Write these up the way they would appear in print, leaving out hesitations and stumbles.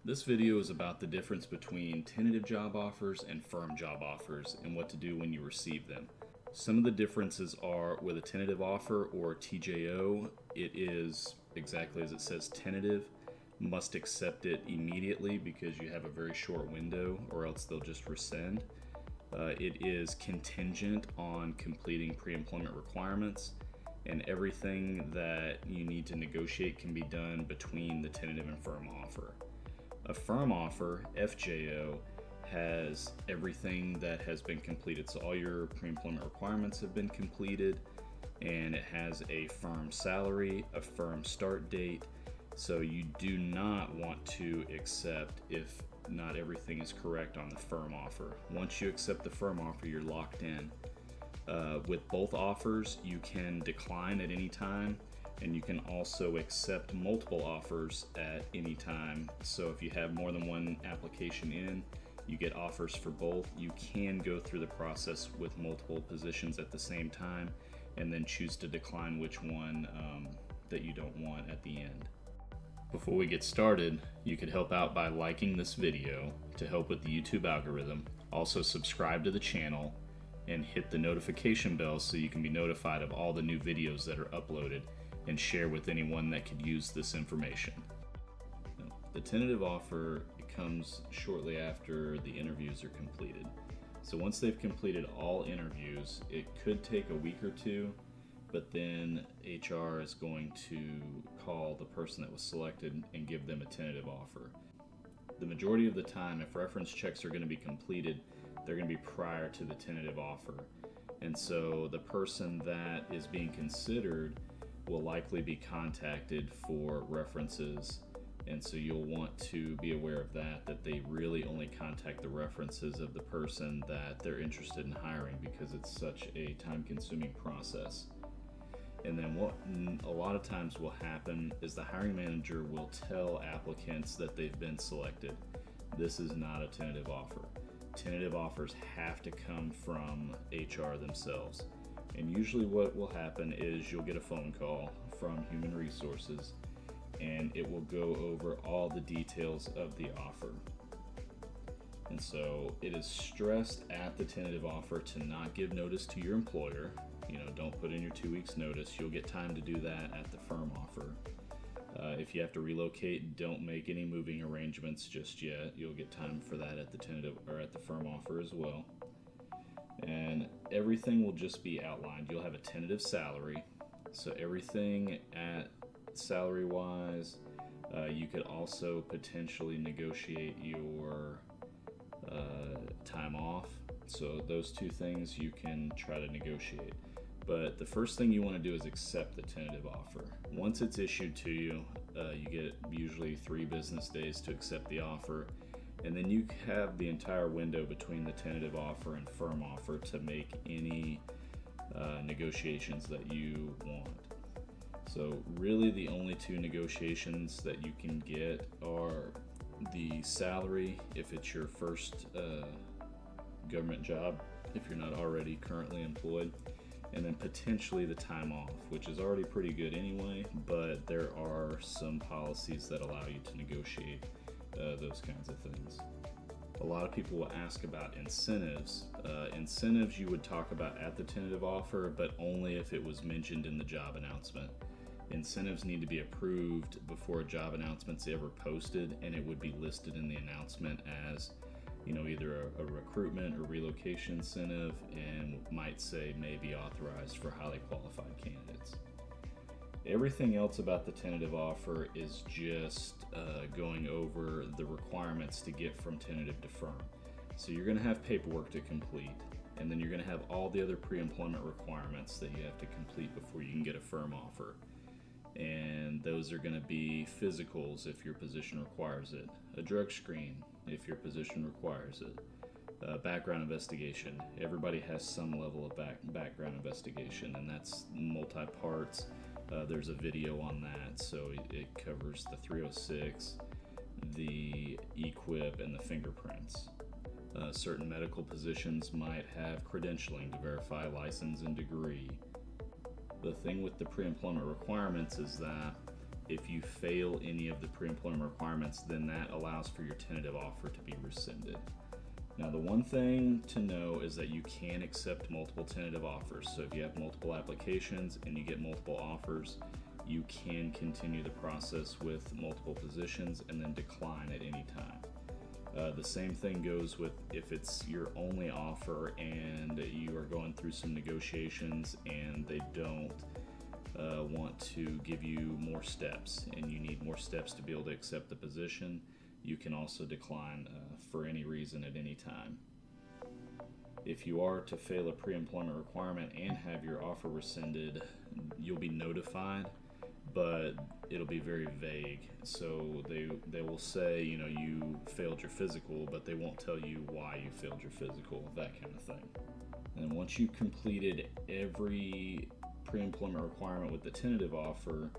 This video is about the difference between tentative job offers and firm job offers and what to do when you receive them. Some of the differences are with a tentative offer or TJO, it is exactly as it says, tentative. Must accept it immediately because you have a very short window or else they'll just rescind. It is contingent on completing pre-employment requirements, and everything that you need to negotiate can be done between the tentative and firm offer. A firm offer, FJO, has everything that has been completed. So all your pre-employment requirements have been completed, and it has a firm salary, a firm start date. So you do not want to accept if not everything is correct on the firm offer. Once you accept the firm offer, you're locked in. With both offers, you can decline at any time, and you can also accept multiple offers at any time. So if you have more than one application in, you get offers for both. You can go through the process with multiple positions at the same time and then choose to decline which one that you don't want at the end. Before we get started, you could help out by liking this video to help with the YouTube algorithm. Also subscribe to the channel and hit the notification bell so you can be notified of all the new videos that are uploaded, and share with anyone that could use this information. The tentative offer comes shortly after the interviews are completed. So once they've completed all interviews, it could take a week or two, but then HR is going to call the person that was selected and give them a tentative offer. The majority of the time, if reference checks are going to be completed, they're going to be prior to the tentative offer. And so the person that is being considered will likely be contacted for references, and so you'll want to be aware of that they really only contact the references of the person that they're interested in hiring, because it's such a time-consuming process. And then what a lot of times will happen is the hiring manager will tell applicants that they've been selected. This is not a tentative offer. Tentative offers have to come from HR themselves. And usually what will happen is you'll get a phone call from Human Resources, and it will go over all the details of the offer. And so it is stressed at the tentative offer to not give notice to your employer. Don't put in your 2 weeks notice. You'll get time to do that at the firm offer. If you have to relocate, don't make any moving arrangements just yet. You'll get time for that at the tentative or at the firm offer as well. And everything will just be outlined. You'll have a tentative salary, so everything at salary wise. You could also potentially negotiate your time off. So those two things you can try to negotiate. But the first thing you want to do is accept the tentative offer. Once it's issued to you, you get usually 3 business days to accept the offer. And then you have the entire window between the tentative offer and firm offer to make any negotiations that you want. So really the only 2 negotiations that you can get are the salary if it's your first government job, if you're not already currently employed, and then potentially the time off, which is already pretty good anyway, but there are some policies that allow you to negotiate those kinds of things. A lot of people will ask about incentives. Incentives you would talk about at the tentative offer, but only if it was mentioned in the job announcement. Incentives need to be approved before a job announcement's ever posted, and it would be listed in the announcement as either a recruitment or relocation incentive, and might say may be authorized for highly qualified candidates. Everything else about the tentative offer is just going over the requirements to get from tentative to firm. So you're going to have paperwork to complete, and then you're going to have all the other pre-employment requirements that you have to complete before you can get a firm offer. And those are going to be physicals if your position requires it, a drug screen if your position requires it, background investigation. Everybody has some level of background investigation, and that's multi-parts. There's a video on that, so it covers the 306, the equip, and the fingerprints. Certain medical positions might have credentialing to verify license and degree. The thing with the pre-employment requirements is that If you fail any of the pre-employment requirements, then that allows for your tentative offer to be rescinded. Now, the one thing to know is that you can accept multiple tentative offers. So if you have multiple applications and you get multiple offers, you can continue the process with multiple positions and then decline at any time. The same thing goes with if it's your only offer and you are going through some negotiations and they don't want to give you more steps and you need more steps to be able to accept the position, you can also decline for any reason at any time. If you are to fail a pre-employment requirement and have your offer rescinded, you'll be notified, but it'll be very vague. So they will say, you failed your physical, but they won't tell you why you failed your physical, that kind of thing. And once you've completed every pre-employment requirement with the tentative offer,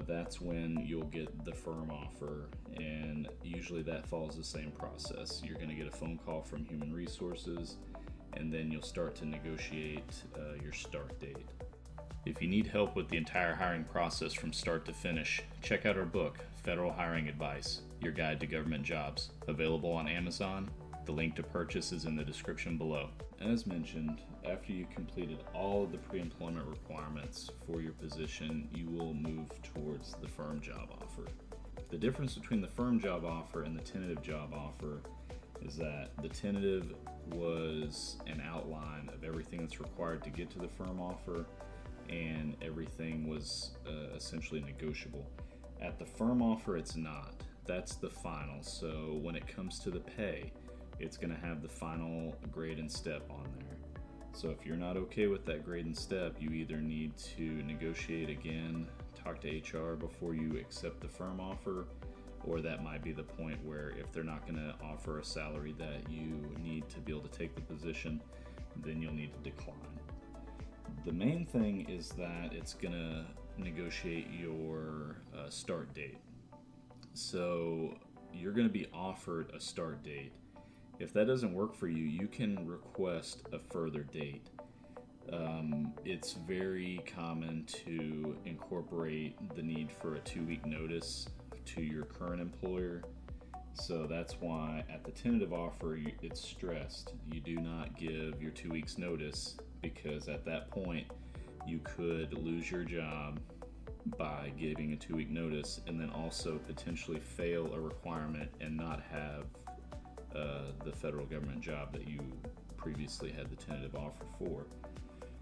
that's when you'll get the firm offer, and usually that follows the same process. You're going to get a phone call from Human Resources, and then you'll start to negotiate your start date. If you need help with the entire hiring process from start to finish, check out our book, Federal Hiring Advice, Your Guide to Government Jobs, available on Amazon. The link to purchase is in the description below. As mentioned, after you completed all of the pre-employment requirements for your position, you will move towards the firm job offer. The difference between the firm job offer and the tentative job offer is that the tentative was an outline of everything that's required to get to the firm offer, and everything was essentially negotiable. At the firm offer, it's not. That's the final. So when it comes to the pay, it's going to have the final grade and step on there. So if you're not okay with that grade and step, you either need to negotiate again, talk to HR before you accept the firm offer, or that might be the point where if they're not going to offer a salary that you need to be able to take the position, then you'll need to decline. The main thing is that it's going to negotiate your start date. So you're going to be offered a start date. If that doesn't work for you, you can request a further date. It's very common to incorporate the need for a 2-week notice to your current employer. So that's why at the tentative offer, it's stressed. You do not give your 2 weeks notice, because at that point you could lose your job by giving a 2-week notice, and then also potentially fail a requirement and not have the federal government job that you previously had the tentative offer for.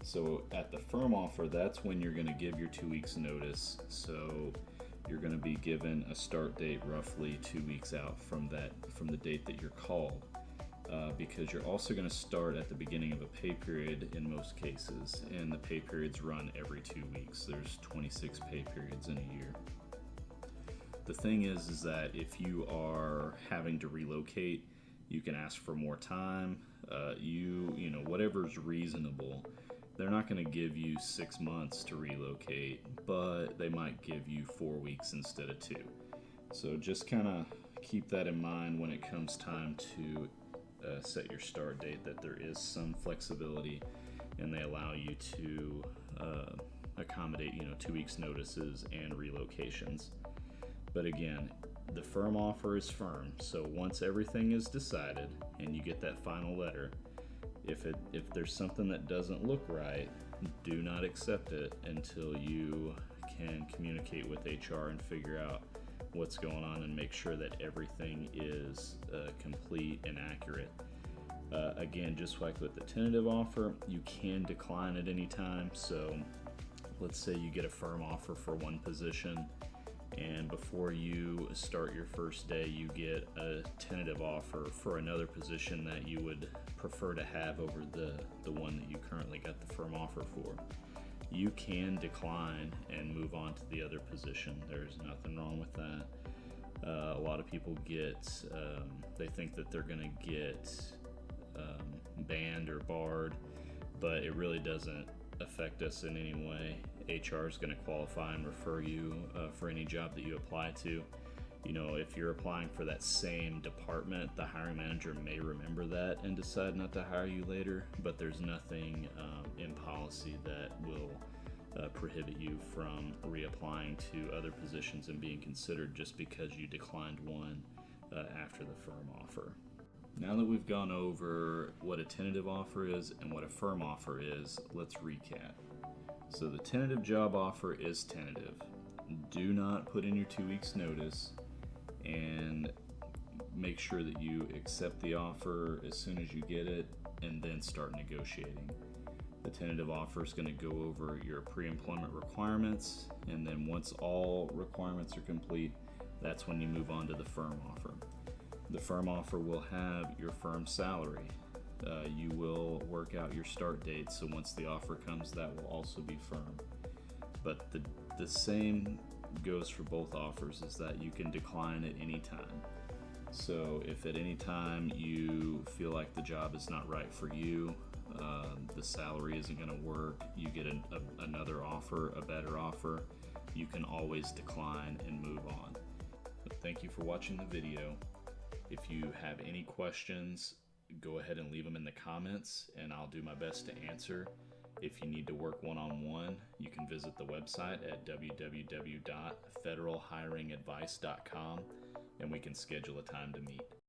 So at the firm offer, that's when you're going to give your 2 weeks notice. So you're going to be given a start date roughly 2 weeks out from the date that you're called, because you're also going to start at the beginning of a pay period in most cases, and the pay periods run every 2 weeks. There's 26 pay periods in a year. The thing is that if you are having to relocate, you can ask for more time. Whatever's reasonable. They're not going to give you 6 months to relocate, but they might give you 4 weeks instead of 2. So just kind of keep that in mind when it comes time to set your start date, that there is some flexibility and they allow you to accommodate 2 weeks notices and relocations. But again, the firm offer is firm. So once everything is decided and you get that final letter, if there's something that doesn't look right, do not accept it until you can communicate with HR and figure out what's going on and make sure that everything is complete and accurate. Again, just like with the tentative offer, you can decline at any time. So let's say you get a firm offer for one position, and before you start your first day, you get a tentative offer for another position that you would prefer to have over the one that you currently got the firm offer for. You can decline and move on to the other position. There's nothing wrong with that. A lot of people they think that they're going to get banned or barred, but it really doesn't affect us in any way. HR is going to qualify and refer you for any job that you apply to. If you're applying for that same department, the hiring manager may remember that and decide not to hire you later, but there's nothing in policy that will prohibit you from reapplying to other positions and being considered just because you declined one after the firm offer. Now that we've gone over what a tentative offer is and what a firm offer is, let's recap. So the tentative job offer is tentative. Do not put in your 2 weeks notice, and make sure that you accept the offer as soon as you get it and then start negotiating. The tentative offer is going to go over your pre-employment requirements, and then once all requirements are complete, that's when you move on to the firm offer. The firm offer will have your firm salary. You will work out your start date, so once the offer comes, that will also be firm. But the same goes for both offers, is that you can decline at any time. So if at any time you feel like the job is not right for you, the salary isn't going to work, you get another offer, a better offer, you can always decline and move on. But thank you for watching the video. If you have any questions, go ahead and leave them in the comments and I'll do my best to answer. If you need to work one-on-one, you can visit the website at www.federalhiringadvice.com and we can schedule a time to meet.